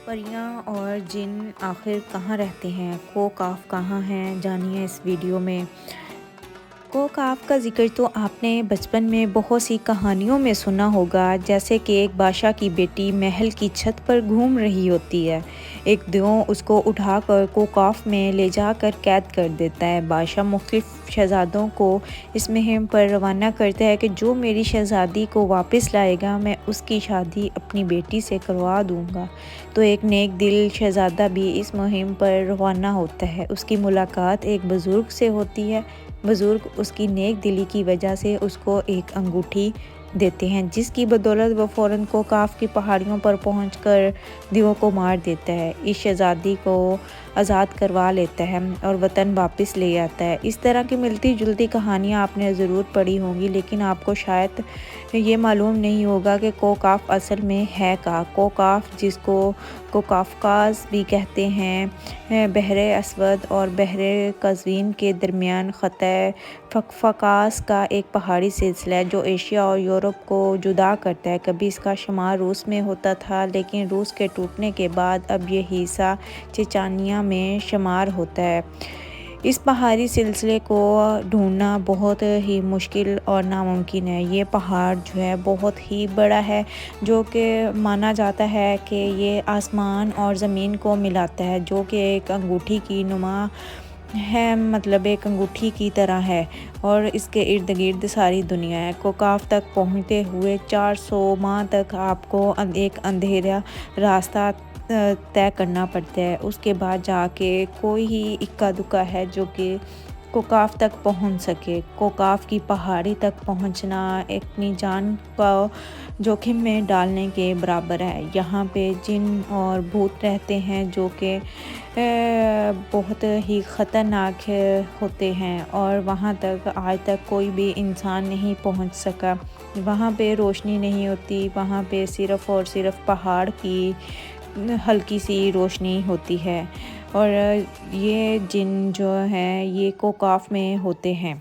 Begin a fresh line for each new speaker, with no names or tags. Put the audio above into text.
پریاں اور جن آخر کہاں رہتے ہیں؟ کوکاف کہاں ہیں؟ جانیے اس ویڈیو میں۔ کوکاف کا ذکر تو آپ نے بچپن میں بہت سی کہانیوں میں سنا ہوگا، جیسے کہ ایک بادشاہ کی بیٹی محل کی چھت پر گھوم رہی ہوتی ہے۔ ایک دیو اس کو اٹھا کر کوکاف میں لے جا کر قید کر دیتا ہے۔ بادشاہ مختلف شہزادوں کو اس مہم پر روانہ کرتا ہے کہ جو میری شہزادی کو واپس لائے گا میں اس کی شادی اپنی بیٹی سے کروا دوں گا۔ تو ایک نیک دل شہزادہ بھی اس مہم پر روانہ ہوتا ہے۔ اس کی ملاقات ایک بزرگ سے ہوتی ہے۔ بزرگ اس کی نیک دلی کی وجہ سے اس کو ایک انگوٹھی دیتے ہیں، جس کی بدولت وہ فوراً کوکاف کی پہاڑیوں پر پہنچ کر دیو کو مار دیتا ہے، اس شہزادی کو آزاد کروا لیتا ہے اور وطن واپس لے آتا ہے۔ اس طرح کی ملتی جلتی کہانیاں آپ نے ضرور پڑھی ہوں گی، لیکن آپ کو شاید یہ معلوم نہیں ہوگا کہ کوکاف اصل میں ہے کہاں۔ کوکاف، جس کو کوکافکاز بھی کہتے ہیں، بحر اسود اور بحر قزوین کے درمیان خطہ فقفقاز کا ایک پہاڑی سلسلہ ہے جو ایشیا اور یورپ کو جدا کرتا ہے۔ کبھی اس کا شمار روس میں ہوتا تھا، لیکن روس کے ٹوٹنے کے بعد اب یہ حصہ چچانیا میں شمار ہوتا ہے۔ اس پہاڑی سلسلے کو ڈھونڈنا بہت ہی مشکل اور ناممکن ہے۔ یہ پہاڑ جو ہے بہت ہی بڑا ہے، جو کہ مانا جاتا ہے کہ یہ آسمان اور زمین کو ملاتا ہے، جو کہ ایک انگوٹھی کی نما ہے، مطلب ایک انگوٹھی کی طرح ہے، اور اس کے ارد گرد ساری دنیا ہے۔ کوکاف تک پہنچتے ہوئے 400 ماہ تک آپ کو ایک اندھیرا راستہ طے کرنا پڑتا ہے۔ اس کے بعد جا کے کوئی ہی اکا دکا ہے جو کہ کوکاف تک پہنچ سکے۔ کوکاف کی پہاڑی تک پہنچنا اپنی جان کو جوخم میں ڈالنے کے برابر ہے۔ یہاں پہ جن اور بھوت رہتے ہیں جو کہ بہت ہی خطرناک ہوتے ہیں، اور وہاں تک آج تک کوئی بھی انسان نہیں پہنچ سکا۔ وہاں پہ روشنی نہیں ہوتی، وہاں پہ صرف اور صرف پہاڑ کی ہلکی سی روشنی ہوتی ہے، اور یہ جن جو ہیں یہ کوکاف میں ہوتے ہیں۔